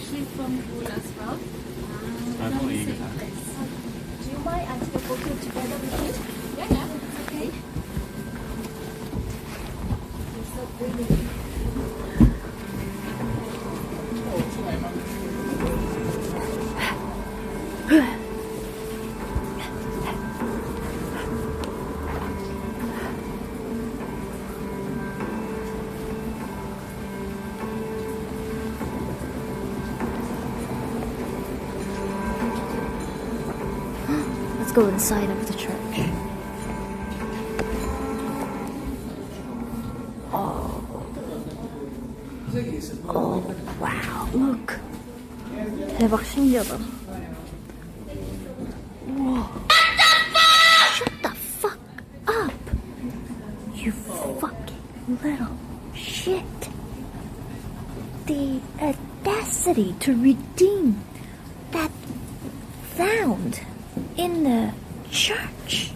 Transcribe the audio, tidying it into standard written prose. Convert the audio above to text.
actually from pool as well. From the same place. Do you mind I take a photo together with you? Yeah, yeah, it's okay. It's so pretty. Let's go inside of the church. Oh, wow, look. 대박 신기하다. 우와. Shut the fuck up. You fucking little shit. The audacity to redeem that found in the church.